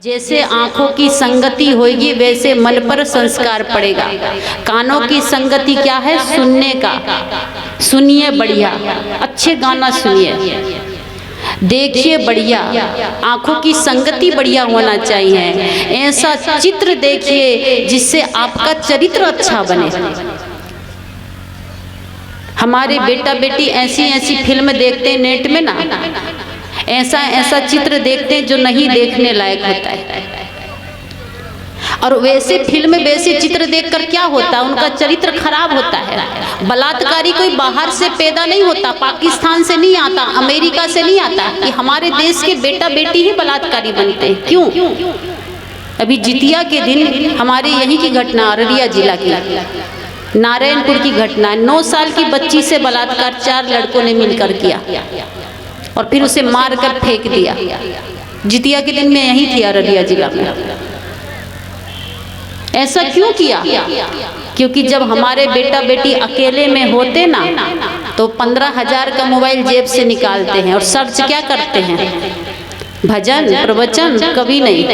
जैसे आंखों की संगति होगी वैसे मन पर संस्कार पड़ेगा। कानों की संगति क्या है? सुनने का। सुनिए बढ़िया, अच्छे गाना सुनिए, देखिए बढ़िया। आंखों की संगति बढ़िया होना चाहिए। ऐसा चित्र देखिए जिससे आपका चरित्र अच्छा बने। हमारे बेटा बेटी ऐसी ऐसी फिल्म देखते हैं नेट में ना, ऐसा ऐसा चित्र देखते हैं जो नहीं देखने लायक होता है। और वैसे फिल्म वैसे चित्र देखकर क्या होता है? उनका चरित्र खराब होता है। बलात्कारी कोई बाहर से पैदा नहीं होता, पाकिस्तान से नहीं आता, अमेरिका से नहीं आता, कि हमारे देश के बेटा बेटी ही बलात्कारी बनते हैं। क्यों? अभी जितिया के दिन हमारे यहीं की घटना, अररिया जिला की नारायणपुर की घटना, 9 साल की बच्ची से बलात्कार 4 लड़कों ने मिलकर किया और फिर उसे मारकर फेंक दिया। जितिया के दिन में यहीं थी अररिया जिला में। ऐसा क्यों किया? क्योंकि जब हमारे बेटा बेटी अकेले में होते ना तो 15,000 का मोबाइल जेब से निकालते हैं और सर्च क्या करते हैं? भजन प्रवचन? कभी नहीं।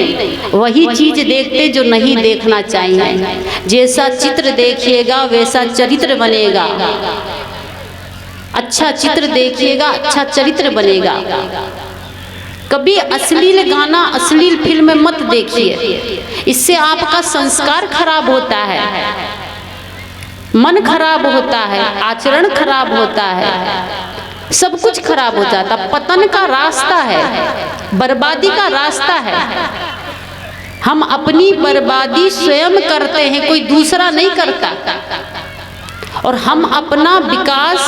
वही चीज देखते जो नहीं देखना चाहिए। जैसा चित्र देखिएगा वैसा चरित्र बनेगा। अच्छा चित्र देखिएगा अच्छा चरित्र बनेगा। कभी अश्लील गाना अश्लील फिल्म मत देखिए, इससे आपका संस्कार खराब होता है, मन खराब होता है, आचरण खराब होता है, सब कुछ खराब हो जाता। पतन का रास्ता है, बर्बादी का रास्ता है। हम अपनी बर्बादी स्वयं करते हैं, कोई दूसरा नहीं करता। और हम अपना विकास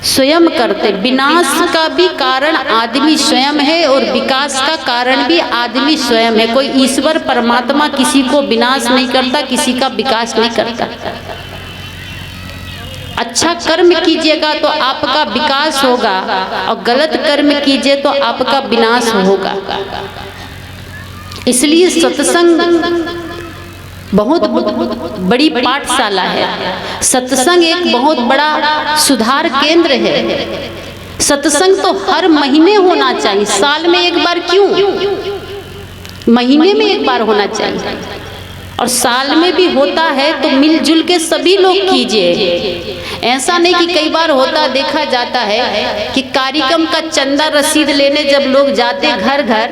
स्वयं करते। विनाश का भी कारण आदमी स्वयं है और विकास का कारण भी आदमी स्वयं है। कोई ईश्वर परमात्मा किसी को विनाश नहीं करता, किसी का विकास नहीं करता। अच्छा कर्म कीजिएगा तो आपका विकास होगा और गलत कर्म कीजिए तो आपका विनाश होगा। इसलिए सत्संग बहुत बड़ी पाठशाला है। सत्संग एक बहुत बड़ा सुधार केंद्र है। सत्संग तो हर महीने होना चाहिए, साल में एक बार क्यों, महीने में एक बार होना चाहिए। और साल में भी होता है तो मिलजुल के सभी लोग कीजिए। ऐसा नहीं कि कई बार होता देखा जाता है कि कार्यक्रम का चंदा रसीद लेने जब लोग जाते घर घर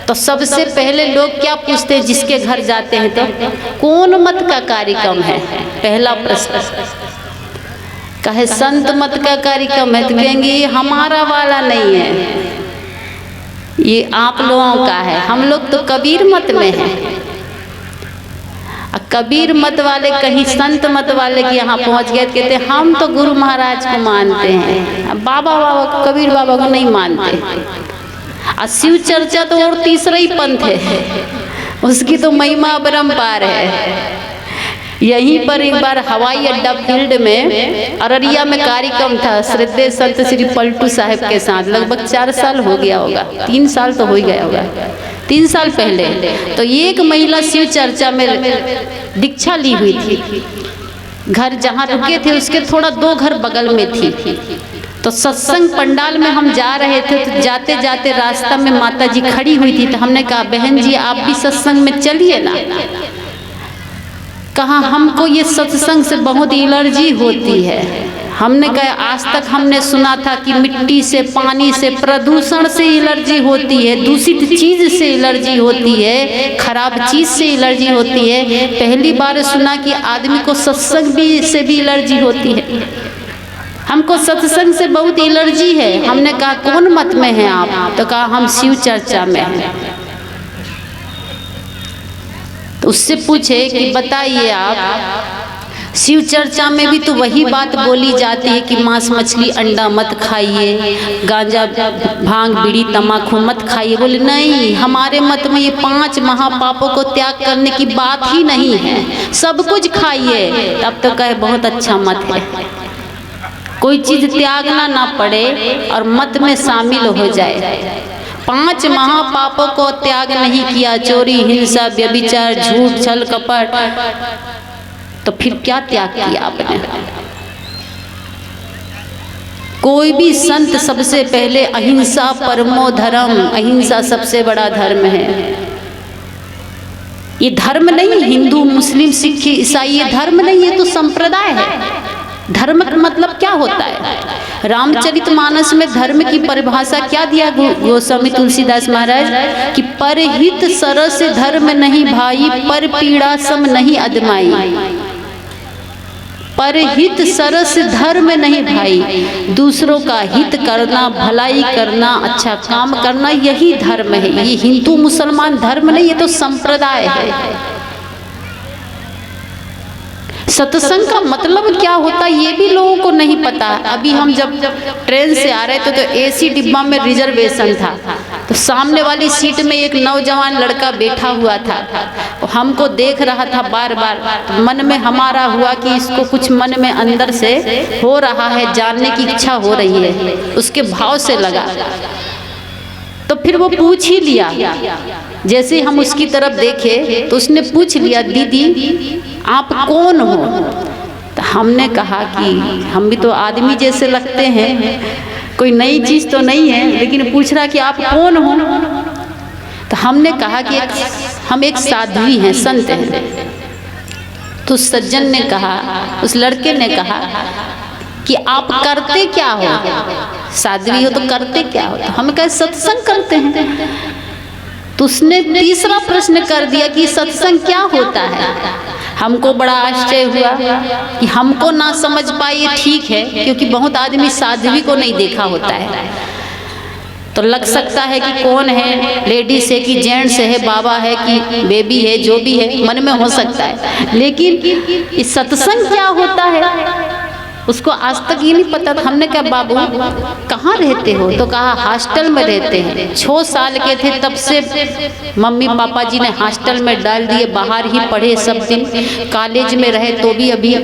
तो सबसे पहले लोग क्या पूछते हैं जिसके घर जाते हैं? तो कौन मत का कार्यक्रम है? पहला प्रश्न। कहे संत मत का कार्यक्रम है तो कहेंगे ये हमारा वाला नहीं है, ये आप लोगों का है। हम लोग तो कबीर मत में हैं। कबीर मत वाले कहीं संत मत वाले के यहाँ पहुँच गए, कहते हम तो गुरु महाराज को मानते हैं, बाबा कबीर बाबा को नहीं मानते। और शिव चर्चा तो और तीसरा ही पंथ है, उसकी तो महिमा अपरंपार है। यहीं पर एक बार हवाई अड्डा फील्ड में अररिया में कार्यक्रम था श्रद्धेय संत श्री पलटू साहब के साथ। लगभग 4 साल हो गया होगा, 3 साल तो हो ही गया होगा, 3 साल पहले। तो एक महिला शिव चर्चा में दीक्षा ली हुई थी। घर जहाँ रुके थे उसके थोड़ा 2 घर बगल में थी। तो सत्संग पंडाल में हम जा रहे थे तो जाते जाते रास्ता में माता जी खड़ी हुई थी। तो हमने कहा बहन जी आप भी सत्संग में चलिए ना। कहा हमको ये सत्संग से बहुत एलर्जी होती है। हमने कहा आज तक हमने सुना था कि मिट्टी से, पानी से, प्रदूषण से एलर्जी होती है, दूषित चीज से एलर्जी होती है, खराब चीज से एलर्जी होती है। पहली बार सुना कि आदमी को सत्संग से भी एलर्जी होती है। हमको सत्संग से बहुत एलर्जी है। हमने कहा कौन मत में हैं आप? तो कहा हम शिव चर्चा में हैं। तो उससे पूछे कि बताइए आप शिव चर्चा में भी तो वही बात बोली जाती है कि मांस मछली अंडा मत खाइए, गांजा भांग बीड़ी तम्बाकू मत खाइए। बोले नहीं, हमारे मत में ये 5 महापापों को त्याग करने की बात ही नहीं है, सब कुछ खाइए। तब तो कहे बहुत अच्छा मत है, कोई चीज त्यागना ना पड़े और मत में शामिल हो जाए। 5 महापापों को त्याग नहीं किया, चोरी हिंसा व्यभिचार झूठ छल कपट, तो फिर क्या त्याग किया आपने? कोई भी संत सबसे पहले अहिंसा परमो धर्म, अहिंसा सबसे बड़ा धर्म है। ये धर्म नहीं, हिंदू मुस्लिम सिख ईसाई ये धर्म नहीं, ये तो संप्रदाय है। धर्म का मतलब क्या होता है? रामचरितमानस में धर्म की परिभाषा क्या दिया गोस्वामी तुलसीदास महाराज कि परहित सरस धर्म नहीं भाई, पर पीड़ा सम नहीं अदमाई। परहित सरस धर्म नहीं भाई, दूसरों का हित करना, भलाई करना, अच्छा काम करना, यही धर्म है। ये हिंदू मुसलमान धर्म नहीं, ये तो संप्रदाय है। सत्संग का मतलब क्या होता है ये भी लोगों को नहीं पता। अभी हम जब ट्रेन से आ रहे थे तो एसी डिब्बा में रिजर्वेशन था, तो सामने वाली सीट में एक नौजवान लड़का बैठा हुआ था, हमको देख रहा था बार बार। मन में हमारा हुआ कि इसको कुछ मन में अंदर से हो रहा है, जानने की इच्छा हो रही है, उसके भाव से लगा। तो फिर वो पूछ ही लिया, जैसे हम उसकी तरफ देखे तो उसने पूछ लिया, दीदी आप कौन हो? तो हमने कहा कि हम भी तो आदमी जैसे लगते हैं, कोई नई चीज़ तो नहीं है, लेकिन पूछ रहा कि आप कौन हो? तो हमने कहा कि हम एक साध्वी हैं, संत हैं। तो सज्जन ने कहा, उस लड़के ने कहा कि आप करते क्या हो? साध्वी हो तो करते क्या हो? तो हम कहे सत्संग करते हैं। तो उसने तीसरा प्रश्न कर दिया कि सत्संग क्या होता है? हमको बड़ा आश्चर्य हुआ कि हमको ना समझ पाए, ठीक है, क्योंकि बहुत आदमी साध्वी को नहीं देखा होता है, तो लग सकता है कि कौन है, लेडीज है कि जेंट्स है, बाबा है कि बेबी है, जो भी है मन में हो सकता है। लेकिन इस सत्संग क्या होता है उसको आज तक ये नहीं पता था। हमने कहा बाबू कहाँ रहते हो? तो कहा हॉस्टल में रहते हैं। 6 साल के थे तब से मम्मी पापा जी ने हॉस्टल में डाल दिए, बाहर ही पढ़े सब दिन। कॉलेज में रहे तो भी अभी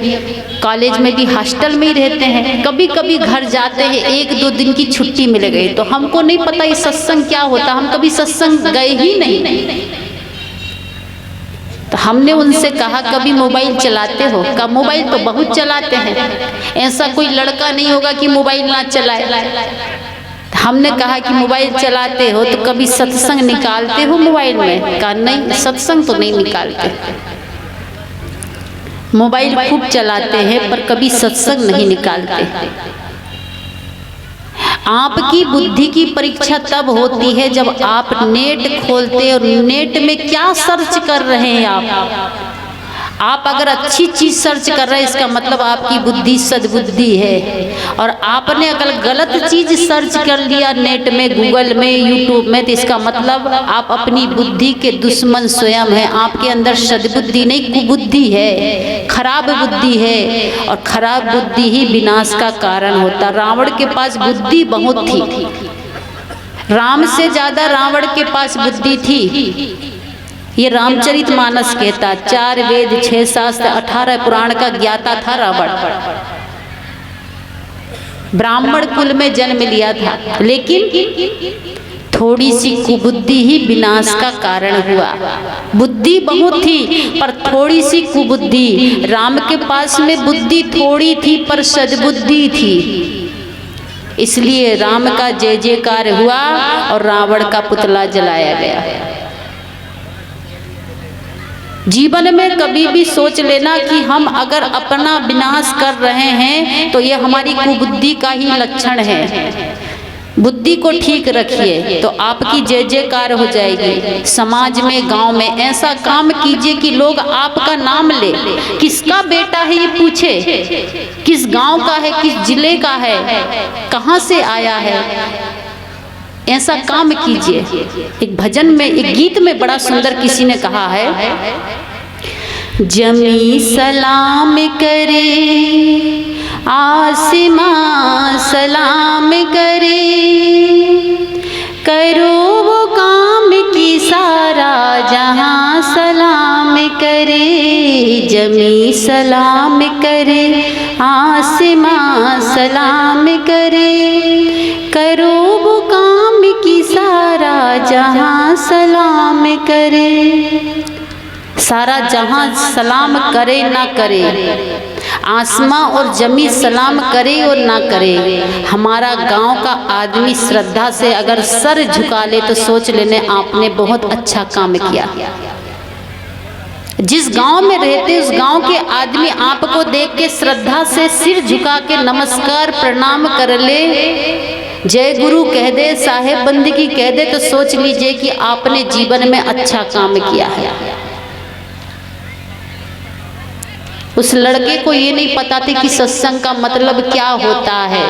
कॉलेज में भी हॉस्टल में ही रहते हैं। कभी कभी घर जाते हैं, 1-2 दिन की छुट्टी मिल गई। तो हमको नहीं पता ये सत्संग क्या होता, हम कभी सत्संग गए ही नहीं। तो हमने उनसे कहा कभी मोबाइल चलाते हो? का मोबाइल तो बहुत चलाते हैं, ऐसा कोई लड़का नहीं होगा कि मोबाइल ना चलाए। हमने कहा कि मोबाइल चलाते हो तो कभी सत्संग निकालते हो मोबाइल में? कहा नहीं, सत्संग तो नहीं निकालते। मोबाइल खूब चलाते हैं पर कभी सत्संग नहीं निकालते। आपकी बुद्धि की परीक्षा तब होती है जब आप नेट खोलते और नेट में क्या सर्च कर रहे हैं। आप अगर अच्छी चीज सर्च कर रहे हैं इसका मतलब आपकी बुद्धि सद्बुद्धि है। और आपने अगर गलत चीज सर्च कर लिया नेट में, गूगल में, यूट्यूब में, तो इसका मतलब आप अपनी बुद्धि के दुश्मन स्वयं हैं। आपके अंदर सद्बुद्धि नहीं, कुबुद्धि है, खराब बुद्धि है। और खराब बुद्धि ही विनाश का कारण होता। रावण के पास बुद्धि बहुत थी, राम से ज्यादा रावण के पास बुद्धि थी। ये रामचरितमानस कहता, 4 वेद 6 शास्त्र 18 पुराण का ज्ञाता था रावण। ब्राह्मण कुल में जन्म लिया था, लेकिन थोड़ी सी कुबुद्धि ही विनाश का कारण हुआ। बुद्धि बहुत थी पर थोड़ी सी कुबुद्धि। राम के पास में बुद्धि थोड़ी थी पर सद्बुद्धि थी, इसलिए राम का जय जयकार हुआ और रावण का पुतला जलाया गया। जीवन में कभी भी सोच लेना कि हम अगर अपना विनाश कर रहे हैं तो ये हमारी कुबुद्धि का ही लक्षण है। बुद्धि को ठीक रखिए तो आपकी जय जयकार हो जाएगी। समाज में, गांव में ऐसा काम कीजिए कि लोग आपका नाम ले। किसका बेटा है ये पूछे, किस गांव का है, किस जिले का है, कहाँ से आया है, ऐसा काम कीजिए। एक भजन में, एक गीत में बड़ा सुंदर किसी ने कहा है, जमी सलाम करे, आसमां सलाम करे, करो वो काम की सारा जहां सलाम करे। जमी सलाम करे, आसमां सलाम करे, करो वो काम की सारा जहां सलाम करे। सारा जहां सलाम करे ना करे, आसमां और जमी सलाम करे और ना करे, हमारा गांव का आदमी श्रद्धा से अगर सर झुका ले तो सोच लेने आपने बहुत अच्छा काम किया। जिस गांव में रहते उस गांव के आदमी आपको देख के श्रद्धा से सिर झुका के नमस्कार प्रणाम कर ले, जय गुरु कह दे, साहेब बंदगी कह दे, तो सोच लीजिए कि आपने जीवन में अच्छा काम किया है। उस लड़के को ये नहीं पता थी कि सत्संग का मतलब क्या होता है।